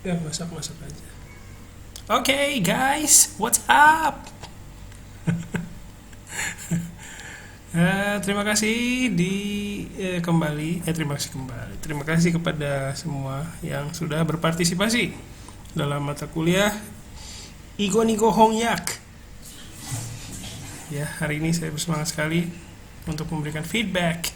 Ya, masak-masak aja. Oke, guys, what's up? Terima kasih terima kasih kembali. Terima kasih kepada semua yang sudah berpartisipasi dalam mata kuliah Igonigo Hongyak. Ya, hari ini saya bersemangat sekali untuk memberikan feedback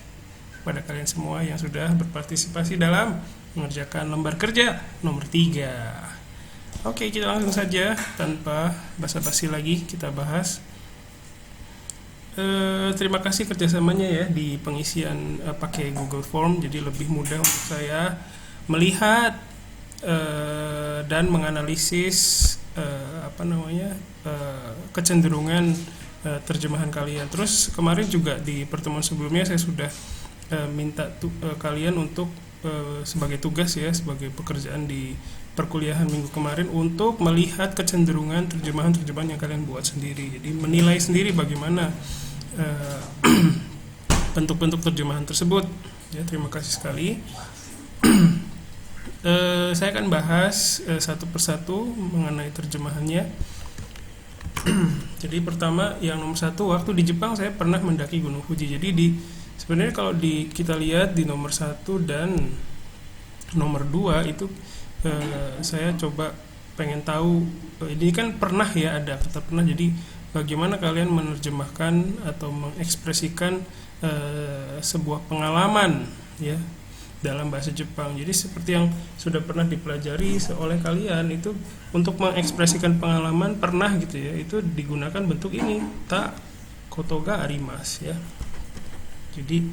pada kalian semua yang sudah berpartisipasi dalam mengerjakan lembar kerja nomor 3. Oke, kita langsung saja tanpa basa-basi lagi kita bahas. Terima kasih kerjasamanya ya di pengisian pakai Google Form, jadi lebih mudah untuk saya melihat dan menganalisis kecenderungan terjemahan kalian. Terus kemarin juga di pertemuan sebelumnya saya sudah minta kalian untuk sebagai tugas ya, sebagai pekerjaan di perkuliahan minggu kemarin untuk melihat kecenderungan terjemahan-terjemahan yang kalian buat sendiri. Jadi menilai sendiri bagaimana bentuk-bentuk terjemahan tersebut. Ya, terima kasih sekali. Saya akan bahas satu persatu mengenai terjemahannya. Jadi pertama, yang nomor 1, waktu di Jepang saya pernah mendaki Gunung Fuji. Jadi sebenarnya kalau kita lihat di nomor 1 dan nomor 2 itu saya coba pengen tahu, ini kan pernah ya, ada kata pernah, jadi bagaimana kalian menerjemahkan atau mengekspresikan sebuah pengalaman ya dalam bahasa Jepang. Jadi seperti yang sudah pernah dipelajari oleh kalian, itu untuk mengekspresikan pengalaman pernah gitu ya, itu digunakan bentuk ini, ta kotoga arimasu ya. Jadi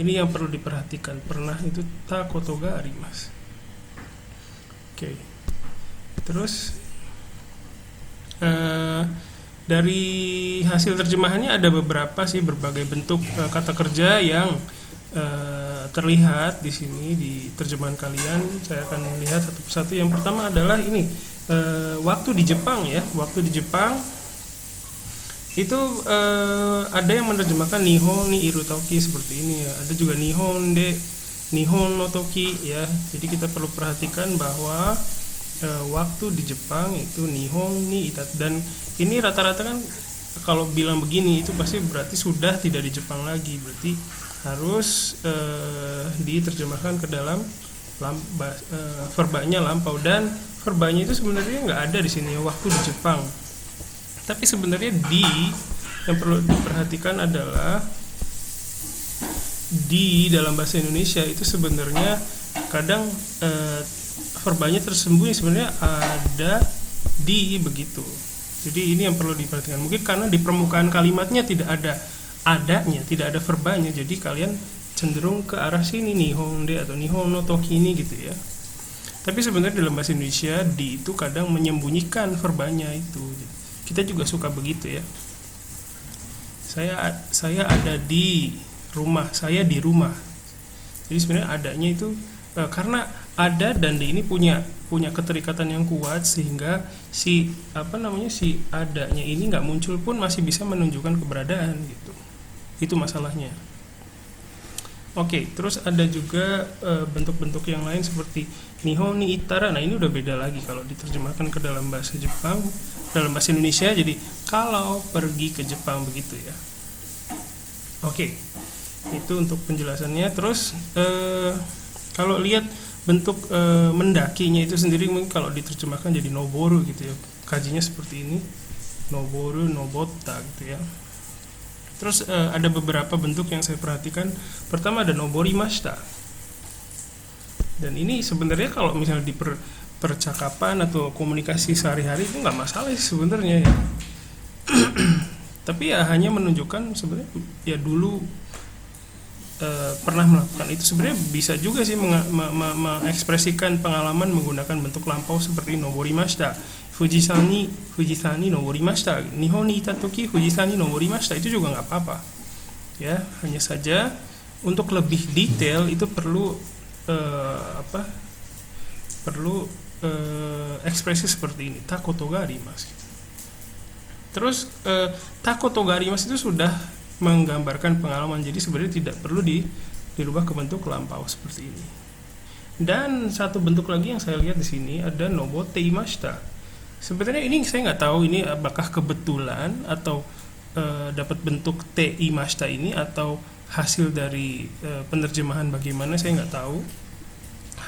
ini yang perlu diperhatikan, pernah itu ta kotoga arimasu. Oke. Terus dari hasil terjemahannya ada beberapa sih, berbagai bentuk kata kerja yang terlihat di sini di terjemahan kalian. Saya akan lihat satu persatu. Yang pertama adalah ini, waktu di Jepang ya. Waktu di Jepang itu ada yang menerjemahkan Nihon ni iru toki seperti ini ya. Ada juga Nihon no toki ya. Jadi kita perlu perhatikan bahwa waktu di Jepang itu Nihon ni ita, dan ini rata-rata kan kalau bilang begini itu pasti berarti sudah tidak di Jepang lagi, berarti harus diterjemahkan ke dalam verbanya lampau, dan verbanya itu sebenarnya nggak ada di sini ya, waktu di Jepang. Tapi sebenarnya yang perlu diperhatikan adalah di dalam bahasa Indonesia itu sebenarnya kadang verbanya tersembunyi, sebenarnya ada di begitu. Jadi ini yang perlu diperhatikan. Mungkin karena di permukaan kalimatnya tidak ada tidak ada verbanya, jadi kalian cenderung ke arah sini, nihon de atau nihon no toki ini gitu ya. Tapi sebenarnya dalam bahasa Indonesia di itu kadang menyembunyikan verbanya itu. Kita juga suka begitu ya. Saya ada di rumah, saya di rumah. Jadi sebenarnya adanya itu karena ada dan di ini punya keterikatan yang kuat, sehingga si adanya ini nggak muncul pun masih bisa menunjukkan keberadaan gitu. Itu masalahnya. Oke, terus ada juga bentuk-bentuk yang lain seperti nihon ni itara. Nah, ini udah beda lagi kalau diterjemahkan ke dalam bahasa Jepang, dalam bahasa Indonesia jadi kalau pergi ke Jepang begitu ya. Oke. Itu untuk penjelasannya. Terus kalau lihat bentuk mendakinya itu sendiri, mungkin kalau diterjemahkan jadi noboru gitu ya, kajinya seperti ini, noboru, nobota gitu ya. Terus ada beberapa bentuk yang saya perhatikan. Pertama ada noborimashita, dan ini sebenarnya kalau misalnya di percakapan atau komunikasi sehari-hari itu nggak masalah sih sebenarnya ya. Tapi ya hanya menunjukkan sebenarnya ya dulu pernah melakukan itu. Sebenarnya bisa juga sih mengekspresikan pengalaman menggunakan bentuk lampau seperti noborimashita. Fujisan ni noborimashita. Nihon ni ita toki Fujisan ni noborimashita, itu juga nggak apa-apa. Ya, hanya saja untuk lebih detail itu perlu ekspresi seperti ini, takotoga arimasu. Terus takotoga arimasu itu sudah menggambarkan pengalaman, jadi sebenarnya tidak perlu dirubah ke bentuk lampau seperti ini. Dan satu bentuk lagi yang saya lihat di sini ada nobote imashita. Sebenarnya ini saya nggak tahu ini apakah kebetulan atau dapat bentuk te imashita ini atau hasil dari penerjemahan bagaimana, saya nggak tahu.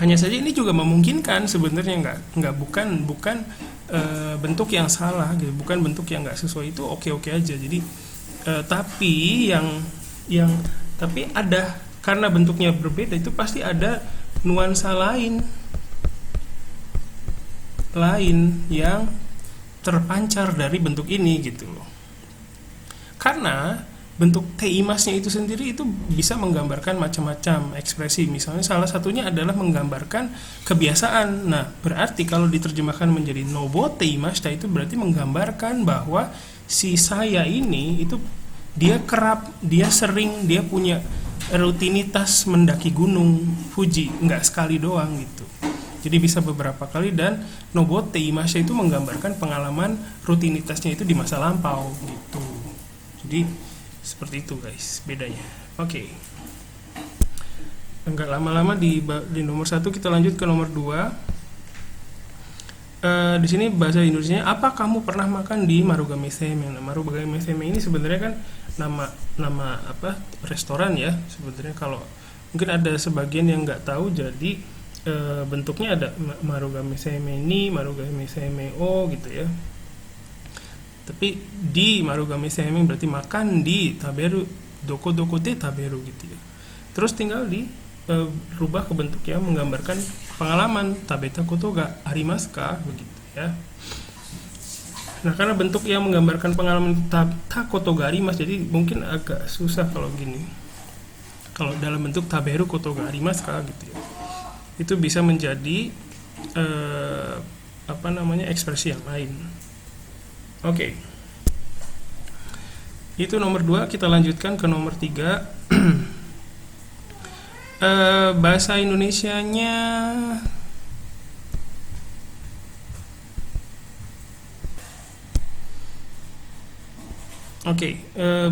Hanya saja ini juga memungkinkan sebenarnya, nggak bukan bentuk yang salah gitu, bukan bentuk yang nggak sesuai, itu oke aja. Jadi tapi tapi ada, karena bentuknya berbeda itu pasti ada nuansa lain yang terpancar dari bentuk ini gitu loh. Karena bentuk teimasnya itu sendiri itu bisa menggambarkan macam-macam ekspresi. Misalnya salah satunya adalah menggambarkan kebiasaan. Nah, berarti kalau diterjemahkan menjadi nobo teimashita itu berarti menggambarkan bahwa si saya ini itu dia kerap, dia sering, dia punya rutinitas mendaki gunung Fuji, nggak sekali doang gitu. Jadi bisa beberapa kali, dan nobo teimashita itu menggambarkan pengalaman rutinitasnya itu di masa lampau gitu. Jadi seperti itu guys bedanya. Oke. Enggak lama-lama di nomor 1, kita lanjut ke nomor 2. Di sini bahasa Indonesianya, apa kamu pernah makan di Marugame Seimen? Nah, Marugame Seimen ini sebenarnya kan nama apa restoran ya sebenarnya. Kalau mungkin ada sebagian yang nggak tahu, jadi bentuknya ada Marugame Seimeni, Marugame Seimeo gitu ya. Tapi di Marugame Seimen berarti makan di taberu, doko te taberu gitu ya. Terus tinggal di rubah ke bentuk yang menggambarkan pengalaman, tabeta koto ga arimasu ka begitu ya. Nah, karena bentuk yang menggambarkan pengalaman koto ga arimasu, jadi mungkin agak susah kalau gini. Kalau dalam bentuk taberu koto ga arimasu ka gitu ya. Itu bisa menjadi ekspresi yang lain. Oke. Itu nomor 2, kita lanjutkan ke nomor 3. Bahasa Indonesianya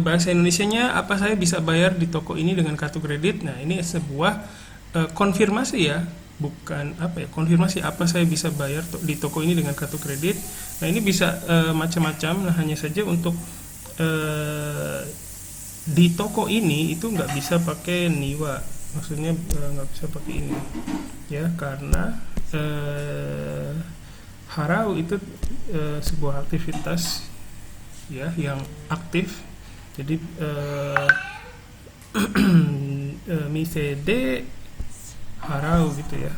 bahasa Indonesianya, apa saya bisa bayar di toko ini dengan kartu kredit? Nah, ini sebuah konfirmasi ya, bukan konfirmasi apa saya bisa bayar di toko ini dengan kartu kredit. Nah, ini bisa macam-macam. Nah, hanya saja untuk di toko ini itu nggak bisa pakai niwa, maksudnya nggak bisa pakai ini ya, karena harau itu sebuah aktivitas ya yang aktif. Jadi mise de harau gitu ya.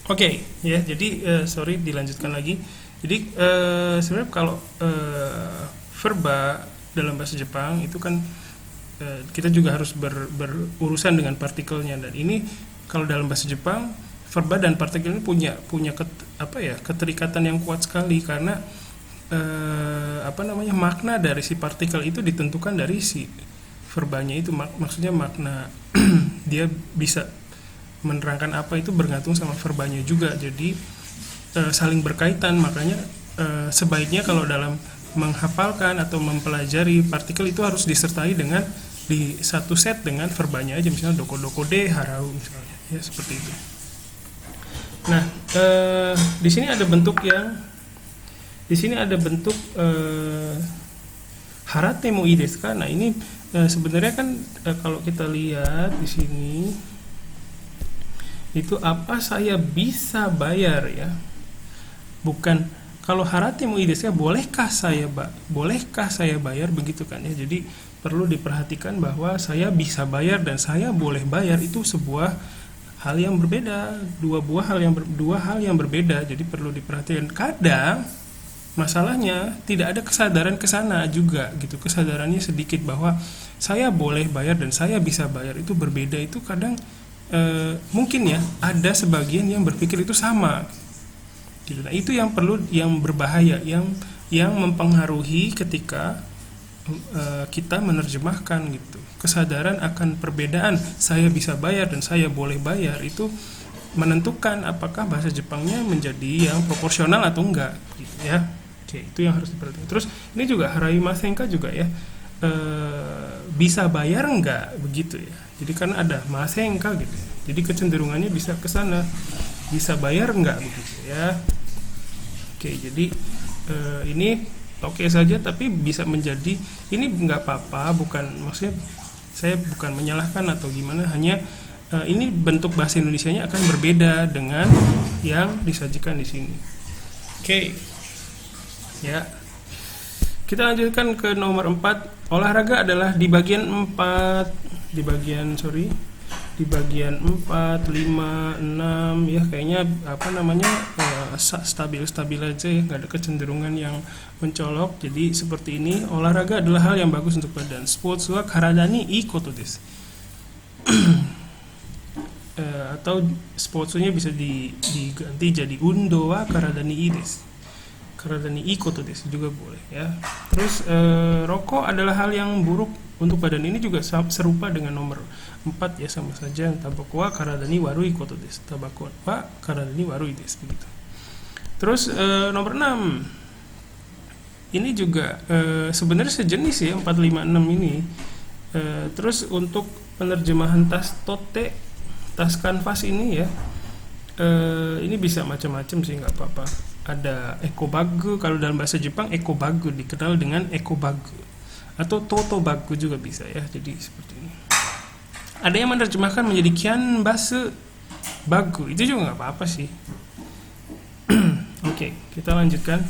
Oke, ya, jadi sorry dilanjutkan lagi. Jadi sebenarnya kalau verba dalam bahasa Jepang itu kan kita juga harus berurusan dengan partikelnya, dan ini kalau dalam bahasa Jepang verba dan partikel ini punya keterikatan yang kuat sekali, karena makna dari si partikel itu ditentukan dari si verbanya itu. Maksudnya makna dia bisa menerangkan apa itu bergantung sama verbanya juga, jadi saling berkaitan. Makanya sebaiknya kalau dalam menghafalkan atau mempelajari partikel itu harus disertai dengan di satu set dengan verbanya aja, misalnya doko de harau misalnya ya, seperti itu. Nah, di sini ada bentuk harate mo ii desu ka. Nah, ini sebenarnya kan kalau kita lihat di sini itu apa saya bisa bayar ya, bukan kalau harate mo ii desu ka, bolehkah saya bayar begitu kan ya. Jadi perlu diperhatikan bahwa saya bisa bayar dan saya boleh bayar itu sebuah hal yang berbeda, dua hal yang berbeda. Jadi perlu diperhatikan. Kadang masalahnya tidak ada kesadaran ke sana juga gitu, kesadarannya sedikit bahwa saya boleh bayar dan saya bisa bayar itu berbeda. Itu kadang mungkin ya ada sebagian yang berpikir itu sama gitu. Nah, itu yang berbahaya, yang mempengaruhi ketika kita menerjemahkan gitu. Kesadaran akan perbedaan saya bisa bayar dan saya boleh bayar itu menentukan apakah bahasa Jepangnya menjadi yang proporsional atau enggak gitu ya. Oke, itu yang harus diperhatikan. Terus ini juga haraimasen ka juga ya, bisa bayar nggak begitu ya. Jadi karena ada masenka gitu. Jadi kecenderungannya bisa ke sana. Bisa bayar nggak begitu ya. Oke, jadi ini oke saja, tapi bisa menjadi ini nggak apa-apa, bukan maksudnya saya bukan menyalahkan atau gimana, hanya ini bentuk bahasa Indonesianya akan berbeda dengan yang disajikan di sini. Oke. Ya. Kita lanjutkan ke nomor 4. Olahraga adalah di bagian 4, di bagian 4, 5, 6 ya, kayaknya stabil aja ya, nggak ada kecenderungan yang mencolok. Jadi seperti ini, olahraga adalah hal yang bagus untuk badan. Sports wa karada ni ii koto desu. Atau sportsnya bisa diganti jadi undo wa karada ni ii desu. Karada ni ii koto desu juga boleh ya. Terus rokok adalah hal yang buruk untuk badan. Ini juga serupa dengan nomor 4 ya, sama saja. Tabako wa karada ni warui koto desu. Tabako wa karada ni warui desu begitu. Terus nomor 6. Ini juga sebenarnya sejenis ya, 4, 5, 6 ini. Terus untuk penerjemahan tas tote, tas kanvas ini ya, ini bisa macam-macam sih, nggak apa-apa. Ada ekobagu, kalau dalam bahasa Jepang ekobagu dikenal dengan ekobagu, atau totobagu juga bisa ya. Jadi seperti ini. Ada yang menerjemahkan menjadi kyanbasu bagu, itu juga nggak apa-apa sih. Oke, kita lanjutkan.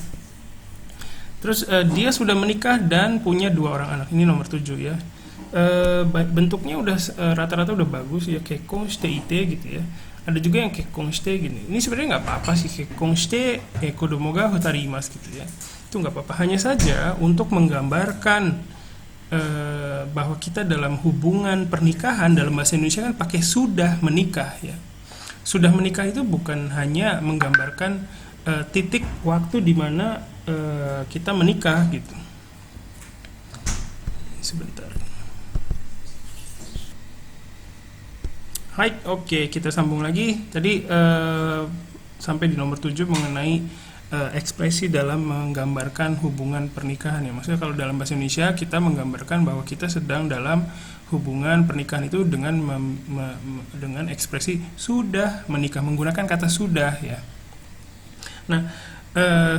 Terus dia sudah menikah dan punya 2 orang anak. Ini nomor 7 ya. Bentuknya udah rata-rata udah bagus ya, kekkon shite ite gitu ya. Ada juga yang kekkon shite gini. Ini sebenarnya nggak apa-apa sih, kekkon shite kodomo ga futari imasu gitu ya. Itu nggak apa-apa. Hanya saja untuk menggambarkan bahwa kita dalam hubungan pernikahan, dalam bahasa Indonesia kan pakai sudah menikah ya. Sudah menikah itu bukan hanya menggambarkan titik waktu di mana kita menikah gitu. Sebentar. Hai, oke, kita sambung lagi. Tadi sampai di nomor 7 mengenai ekspresi dalam menggambarkan hubungan pernikahan ya. Maksudnya kalau dalam bahasa Indonesia kita menggambarkan bahwa kita sedang dalam hubungan pernikahan itu dengan dengan ekspresi sudah menikah, menggunakan kata sudah ya. Nah,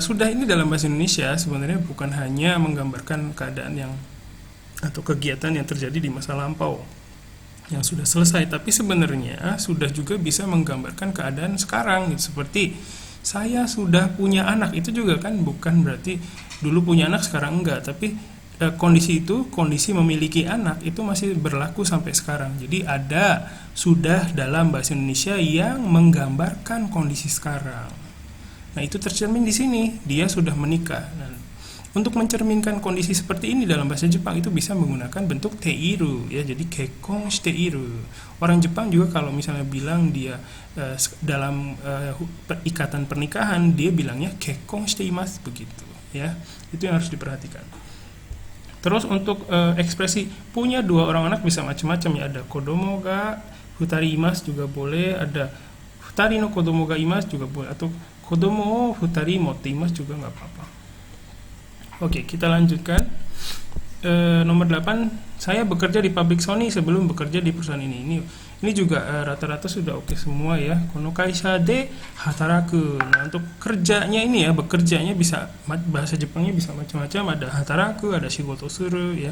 sudah ini dalam bahasa Indonesia sebenarnya bukan hanya menggambarkan keadaan yang atau kegiatan yang terjadi di masa lampau yang sudah selesai, tapi sebenarnya sudah juga bisa menggambarkan keadaan sekarang gitu. Seperti saya sudah punya anak, itu juga kan bukan berarti dulu punya anak sekarang enggak, tapi kondisi itu, kondisi memiliki anak itu masih berlaku sampai sekarang. Jadi ada sudah dalam bahasa Indonesia yang menggambarkan kondisi sekarang. Nah, itu tercermin di sini, dia sudah menikah. Nah, untuk mencerminkan kondisi seperti ini dalam bahasa Jepang itu bisa menggunakan bentuk teiru ya, jadi kekkon shiteiru. Orang Jepang juga kalau misalnya bilang dia dalam ikatan pernikahan, dia bilangnya kekkon shiteimasu begitu ya. Itu yang harus diperhatikan. Terus untuk ekspresi punya 2 orang anak bisa macam-macam ya, ada kodomo ga futari imasu juga boleh, ada futari no kodomo ga imasu juga boleh, atau kodomo futari motte imasu juga nggak apa-apa. Oke, kita lanjutkan. Nomor 8, saya bekerja di pabrik Sony sebelum bekerja di perusahaan ini. Ini juga rata-rata sudah oke semua ya. Kono kaisha de hataraku. Nah, untuk kerjanya ini ya, bekerjanya bisa bahasa Jepangnya bisa macam-macam, ada hataraku, ada shigoto suru ya.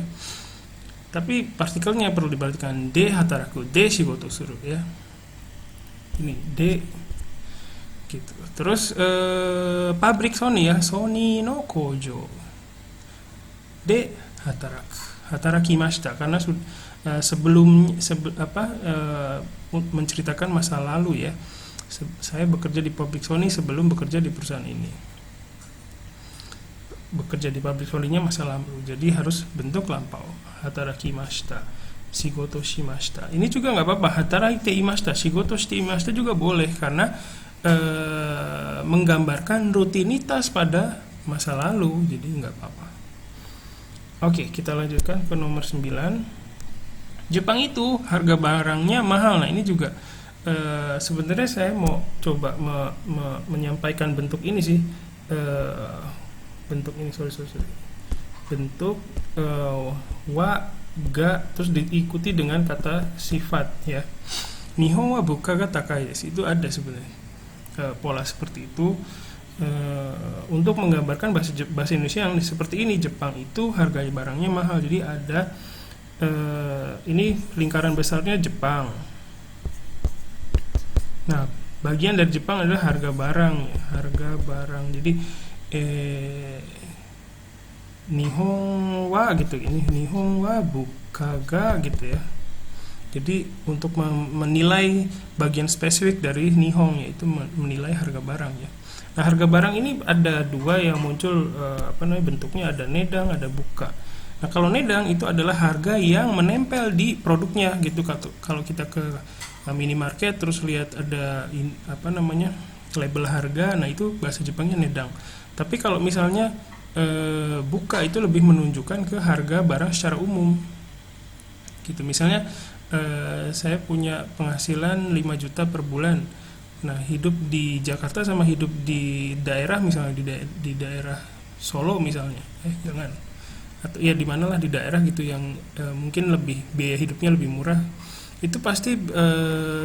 Tapi partikelnya perlu diperhatikan, de hataraku, de shigoto suru ya. Ini de gitu. Terus pabrik Sony ya, Sony no kojo de hatarakimashita, karena menceritakan masa lalu ya. Saya bekerja di pabrik Sony sebelum bekerja di perusahaan ini. Bekerja di pabrik Sony-nya masa lalu, jadi harus bentuk lampau. Hatarakimashita, shigoto shimashita. Ini juga nggak apa-apa, hatarakite imashita, shigoto shite imashita juga boleh, karena menggambarkan rutinitas pada masa lalu, jadi nggak apa-apa. Oke, kita lanjutkan ke nomor 9. Jepang itu harga barangnya mahal. Nah, ini juga sebenarnya saya mau coba menyampaikan bentuk ini sih. Bentuk ini, sorry. Bentuk wa ga terus diikuti dengan kata sifat ya. Nihon wa buka ga takai desu, itu ada sebenarnya pola seperti itu untuk menggambarkan bahasa Indonesia yang seperti ini. Jepang itu harga barangnya mahal, jadi ada ini lingkaran besarnya Jepang. Nah, bagian dari Jepang adalah harga barang ya, harga barang. Jadi Nihon wa gitu, ini Nihon wa bukaga gitu ya. Jadi untuk menilai bagian spesifik dari Nihon, yaitu menilai harga barang ya. Nah, harga barang ini ada dua yang muncul bentuknya, ada nedang, ada buka. Nah, kalau nedang itu adalah harga yang menempel di produknya gitu. Kalau kita ke minimarket terus lihat ada label harga, nah itu bahasa Jepangnya nedang. Tapi kalau misalnya buka itu lebih menunjukkan ke harga barang secara umum gitu. Misalnya saya punya penghasilan 5 juta per bulan. Nah, hidup di Jakarta sama hidup di daerah, misalnya di daerah Solo misalnya, jangan, atau ya di manalah di daerah gitu yang mungkin lebih biaya hidupnya lebih murah, itu pasti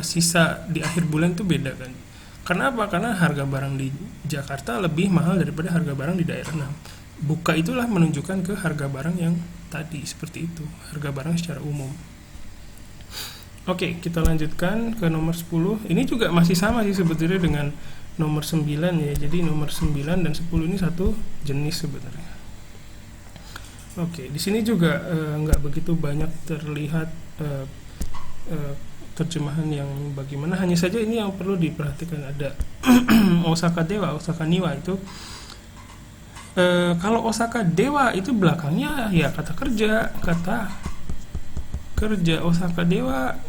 sisa di akhir bulan itu beda kan. Karena apa? Karena harga barang di Jakarta lebih mahal daripada harga barang di daerah. Nah, buka itulah menunjukkan ke harga barang yang tadi seperti itu, harga barang secara umum. Oke, kita lanjutkan ke nomor 10. Ini juga masih sama sih sebetulnya dengan nomor 9 ya. Jadi nomor 9 dan 10 ini satu jenis sebenarnya. Oke, di sini juga nggak begitu banyak terlihat terjemahan yang bagaimana. Hanya saja ini yang perlu diperhatikan, ada Osaka Dewa, Osaka Niwa itu. Kalau Osaka Dewa itu belakangnya ya kata kerja. Osaka Dewa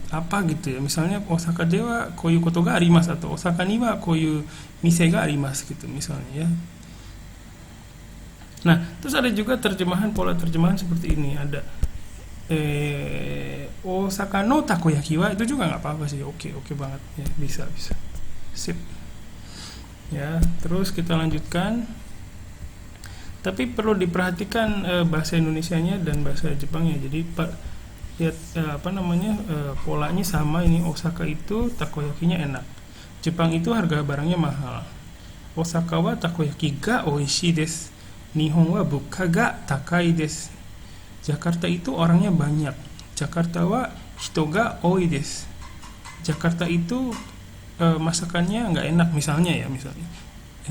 apa gitu ya, misalnya Osaka Dewa koyu koto ga arimasu atau Osaka Niwa koyu mise ga arimasu gitu misalnya ya. Nah, terus ada juga pola terjemahan seperti ini, ada Osaka no takoyaki wa, itu juga nggak apa-apa sih, oke banget ya, bisa sip ya. Terus kita lanjutkan, tapi perlu diperhatikan bahasa Indonesianya dan bahasa Jepangnya. Jadi lihat polanya sama. Ini Osaka itu takoyakinya enak, Jepang itu harga barangnya mahal. Osaka wa takoyaki ga oishii desu, Nihon wa buka ga takai desu. Jakarta itu orangnya banyak, Jakarta wa hito ga oi desu. Jakarta itu masakannya nggak enak misalnya.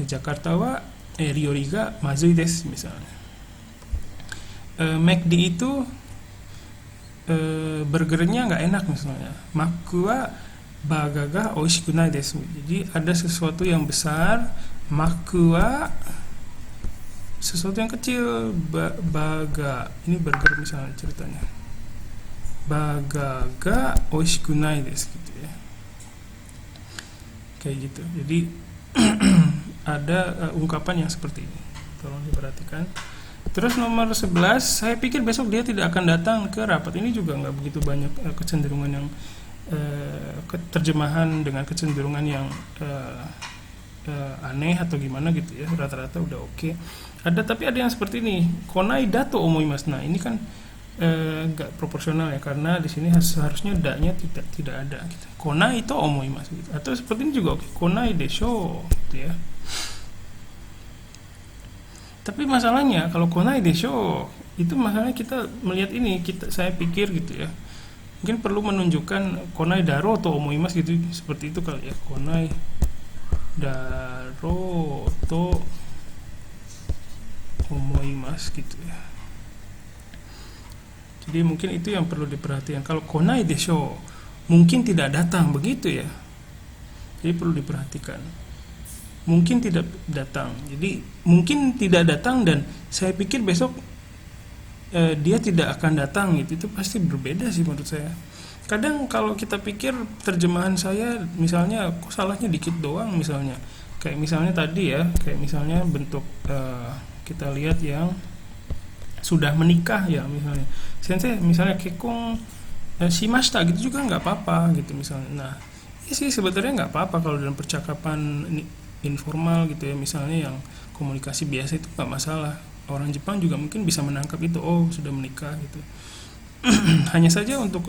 Jakarta wa ryori ga mazui desu misalnya. McD itu burgernya nggak enak misalnya. Maku wa baga ga oishiku nai desu. Jadi ada sesuatu yang besar, maku wa sesuatu yang kecil, baga ini burger misalnya ceritanya. Baga ga oishiku nai desu gitu ya. Kayak gitu. Jadi ada ungkapan yang seperti ini. Tolong diperhatikan. Terus nomor 11, saya pikir besok dia tidak akan datang ke rapat. Ini juga nggak begitu banyak kecenderungan yang terjemahan dengan kecenderungan yang aneh atau gimana gitu ya. Rata-rata udah oke. Tapi ada yang seperti ini, konai dato omoimasu. Nah, ini kan nggak proporsional ya, karena di sini seharusnya da-nya tidak ada gitu. Konai to omoimasu gitu. Atau seperti ini juga oke, konai desho gitu ya. Tapi masalahnya kalau konai desho itu masalahnya kita melihat ini, saya pikir gitu ya, mungkin perlu menunjukkan konai daro to omoimasu gitu, seperti itu kali ya, konai daro to omoimasu gitu ya. Jadi mungkin itu yang perlu diperhatikan. Kalau konai desho mungkin tidak datang begitu ya, jadi perlu diperhatikan. Mungkin tidak datang. Jadi mungkin tidak datang dan saya pikir besok dia tidak akan datang gitu. Itu pasti berbeda sih menurut saya. Kadang kalau kita pikir terjemahan saya misalnya kok salahnya dikit doang misalnya. Kayak misalnya tadi ya, kayak misalnya bentuk kita lihat yang sudah menikah ya misalnya. Sensei misalnya kekong shimashita gitu juga nggak apa-apa gitu misalnya. Nah, ini sih sebenarnya nggak apa-apa kalau dalam percakapan informal gitu ya, misalnya yang komunikasi biasa itu nggak masalah. orang Jepang juga mungkin bisa menangkap itu, oh sudah menikah gitu. Hanya saja untuk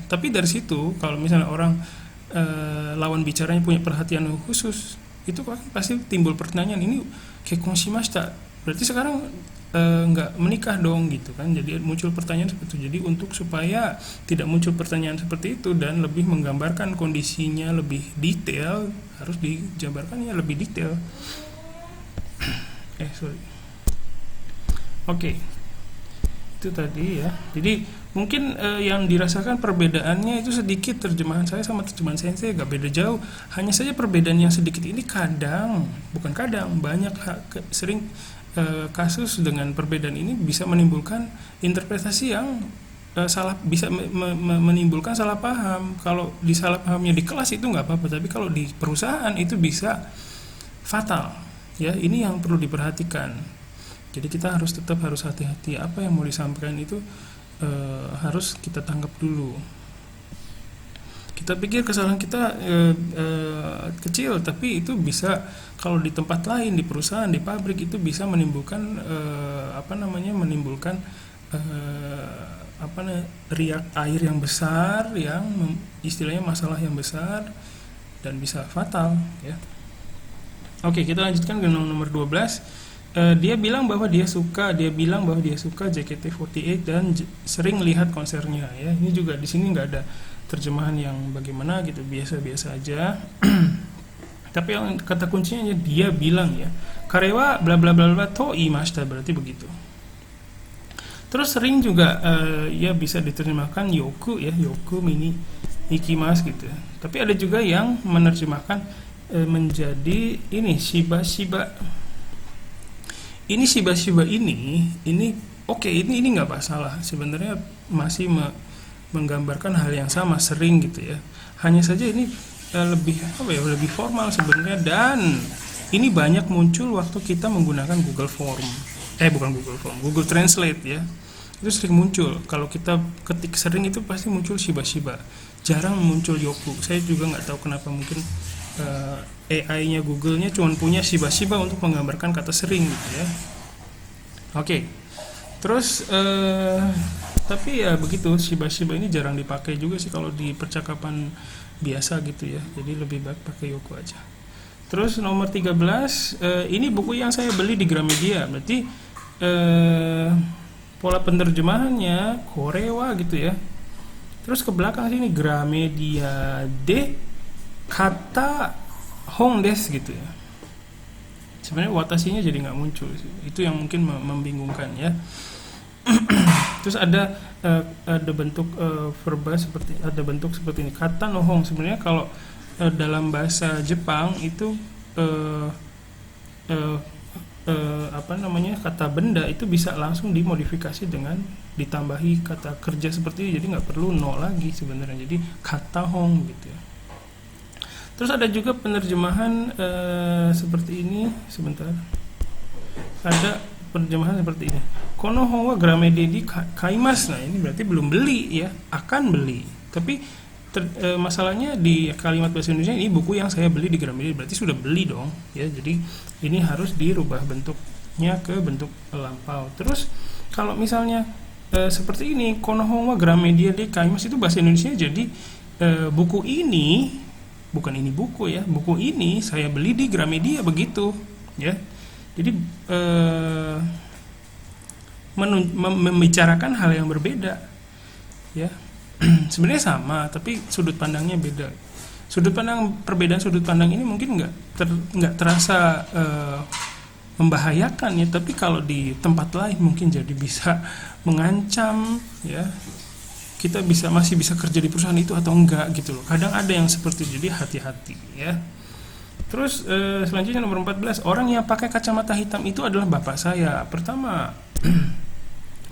tapi dari situ kalau misalnya orang lawan bicaranya punya perhatian khusus, itu kan pasti timbul pertanyaan, ini kekonshimashita berarti sekarang nggak menikah dong gitu kan. Jadi muncul pertanyaan seperti itu. Jadi untuk supaya tidak muncul pertanyaan seperti itu dan lebih menggambarkan kondisinya lebih detail, harus dijabarkannya lebih detail. Oke, itu tadi ya. Jadi mungkin yang dirasakan perbedaannya itu sedikit, terjemahan saya sama terjemahan sensei gak beda jauh. Hanya saja perbedaan yang sedikit ini banyak sering kasus dengan perbedaan ini bisa menimbulkan interpretasi yang bisa menimbulkan salah paham. Kalau di salah pahamnya di kelas itu nggak apa-apa, tapi kalau di perusahaan itu bisa fatal. Ya, ini yang perlu diperhatikan. Jadi kita tetap harus hati-hati, apa yang mau disampaikan itu harus kita tangkap dulu. Kita pikir kesalahan kita kecil, tapi itu bisa kalau di tempat lain, di perusahaan, di pabrik itu bisa menimbulkan riak air yang besar, yang istilahnya masalah yang besar dan bisa fatal ya. Oke, kita lanjutkan ke nomor 12. Dia bilang bahwa dia suka JKT48 dan sering lihat konsernya ya. Ini juga di sini nggak ada terjemahan yang bagaimana gitu, biasa-biasa aja. Tapi yang kata kuncinya dia bilang ya, karewa bla bla bla bla to imashita, berarti begitu. Terus sering juga ya bisa diterjemahkan yoku ya, yoku mini ikimasu gitu. Tapi ada juga yang menerjemahkan menjadi ini shiba-shiba. Ini shiba-shiba ini oke, ini nggak masalah. Sebenarnya masih menggambarkan hal yang sama, sering gitu ya. Hanya saja ini lebih formal sebenarnya, dan ini banyak muncul waktu kita menggunakan Google Translate ya. Itu sering muncul. Kalau kita ketik sering itu pasti muncul shiba-shiba. Jarang muncul yoku. Saya juga nggak tahu kenapa, mungkin AI-nya Google-nya cuma punya shiba-shiba untuk menggambarkan kata sering gitu ya. Oke. Terus tapi ya begitu, shiba-shiba ini jarang dipakai juga sih kalau di percakapan biasa gitu ya. Jadi lebih baik pakai yoku aja. Terus nomor 13, ini buku yang saya beli di Gramedia. Berarti pola penerjemahannya Korewa gitu ya. Terus ke belakang sini Gramedia de kata hong des gitu ya. Sebenarnya watasinya jadi nggak muncul. Itu yang mungkin membingungkan ya. Terus ada bentuk verba seperti ini, kata nohong. Sebenarnya kalau dalam bahasa Jepang itu kata benda itu bisa langsung dimodifikasi dengan ditambahi kata kerja seperti ini, jadi nggak perlu no lagi sebenarnya, jadi kata hong gitu ya. Terus ada juga penerjemahan seperti ini, sebentar, ada penerjemahan seperti ini, kono hong wa Gramedia di kaimas. Nah ini berarti belum beli ya, akan beli. Tapi masalahnya di kalimat bahasa Indonesia, ini buku yang saya beli di Gramedia, berarti sudah beli dong ya. Jadi ini harus dirubah bentuknya ke bentuk lampau. Terus kalau misalnya seperti ini, kono hong wa Gramedia di kaimas, itu bahasa Indonesia jadi buku ini, bukan ini buku ya, buku ini saya beli di Gramedia begitu ya. Jadi membicarakan hal yang berbeda ya. Sebenarnya sama, tapi sudut pandangnya beda. Perbedaan sudut pandang ini mungkin nggak terasa membahayakan ya, tapi kalau di tempat lain mungkin jadi bisa mengancam ya. Kita masih bisa kerja di perusahaan itu atau enggak gitu loh. Kadang ada yang seperti itu, jadi hati-hati ya. Terus selanjutnya nomor 14, orang yang pakai kacamata hitam itu adalah bapak saya. Pertama,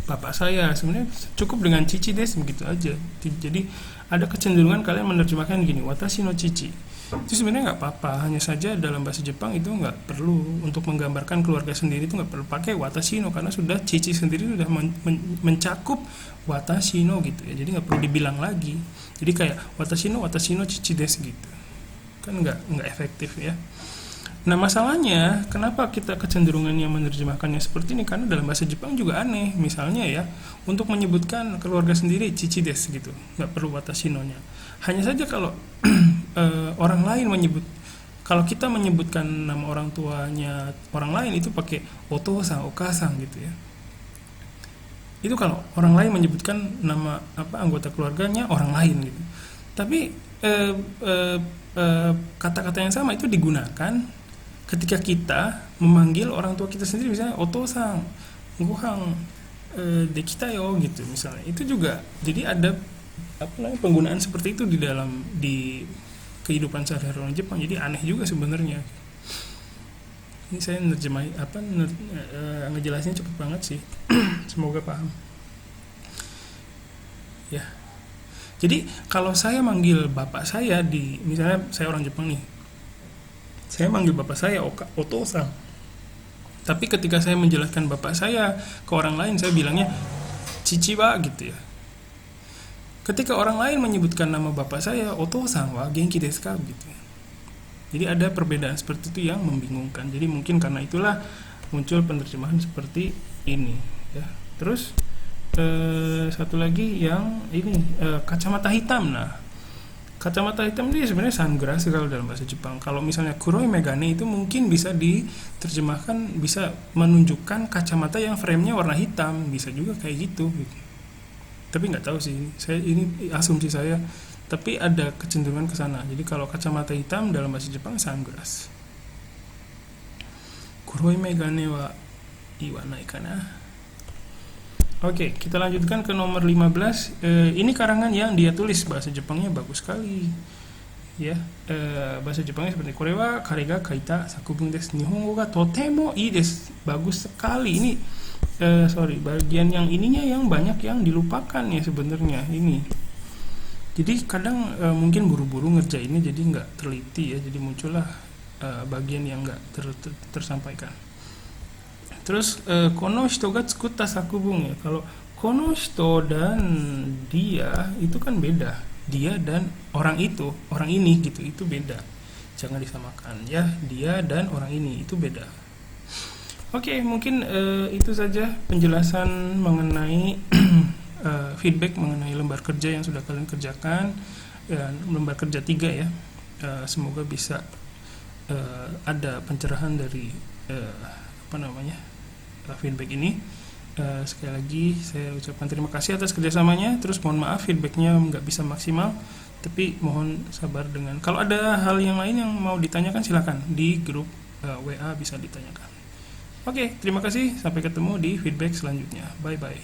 bapak saya, sebenarnya cukup dengan cici des, begitu aja. Jadi ada kecenderungan kalian menerjemahkan gini, watashi no cici. Itu sebenarnya nggak apa-apa, hanya saja dalam bahasa Jepang itu nggak perlu, untuk menggambarkan keluarga sendiri itu nggak perlu pakai watashi no, karena sudah cici sendiri sudah mencakup watashi no gitu ya. Jadi nggak perlu dibilang lagi. Jadi kayak watashi no cici des gitu, kan nggak efektif ya. Nah, masalahnya kenapa kita kecenderungannya menerjemahkannya seperti ini, karena dalam bahasa Jepang juga aneh. Misalnya ya, untuk menyebutkan keluarga sendiri cici des gitu, nggak perlu watashi no-nya. Hanya saja kalau orang lain menyebut, kalau kita menyebutkan nama orang tuanya orang lain itu pakai oto-san, oka-san gitu ya. Itu kalau orang lain menyebutkan nama apa anggota keluarganya orang lain gitu. Tapi kata-kata yang sama itu digunakan ketika kita memanggil orang tua kita sendiri, misalnya oto-san, gohang dekita yo gitu misalnya. Itu juga jadi ada apa namanya penggunaan seperti itu di kehidupan sehari-hari orang Jepang. Jadi aneh juga sebenarnya. Ini saya ngejelasinnya cepet banget sih. Semoga paham. Ya. Jadi kalau saya manggil bapak saya misalnya saya orang Jepang nih. Saya manggil bapak saya oto-san. Tapi ketika saya menjelaskan bapak saya ke orang lain, saya bilangnya cici wa gitu ya. Ketika orang lain menyebutkan nama bapak saya oto-san wa genki desu ka gitu. Jadi ada perbedaan seperti itu yang membingungkan. Jadi mungkin karena itulah muncul penerjemahan seperti ini ya. Terus satu lagi yang ini kacamata hitam. Nah, kacamata hitam ini sebenarnya sunglass kalau dalam bahasa Jepang. Kalau misalnya kuroi megane itu mungkin bisa diterjemahkan, bisa menunjukkan kacamata yang frame-nya warna hitam, bisa juga kayak gitu. Tapi nggak tahu sih, ini asumsi saya. Tapi ada kecenderungan ke sana. Jadi kalau kacamata hitam dalam bahasa Jepang sunglass. Kuroi megane wa iwanai kana. Oke, kita lanjutkan ke nomor 15. Ini karangan yang dia tulis, bahasa Jepangnya bagus sekali. Ya, bahasa Jepangnya seperti Kore wa kare ga kaita sakubun desu. Nihongo ga totemo ii desu. Bagus sekali. Ini bagian yang ininya yang banyak yang dilupakan ya sebenarnya ini. Jadi kadang mungkin buru-buru ngerjainnya jadi nggak teliti ya. Jadi muncullah bagian yang nggak tersampaikan. Terus kono shito ga tsukutta sakubun ya. Kalau kono shito dan dia itu kan beda. Dia dan orang itu, orang ini gitu, itu beda. Jangan disamakan ya. Dia dan orang ini itu beda. Oke, mungkin itu saja penjelasan mengenai feedback mengenai lembar kerja yang sudah kalian kerjakan. Lembar kerja 3 ya. Semoga bisa ada pencerahan dari feedback ini. Sekali lagi saya ucapkan terima kasih atas kerjasamanya. Terus mohon maaf feedbacknya nggak bisa maksimal, tapi mohon sabar dengan kalau ada hal yang lain yang mau ditanyakan silakan di grup WA bisa ditanyakan. Oke, terima kasih, sampai ketemu di feedback selanjutnya. Bye bye.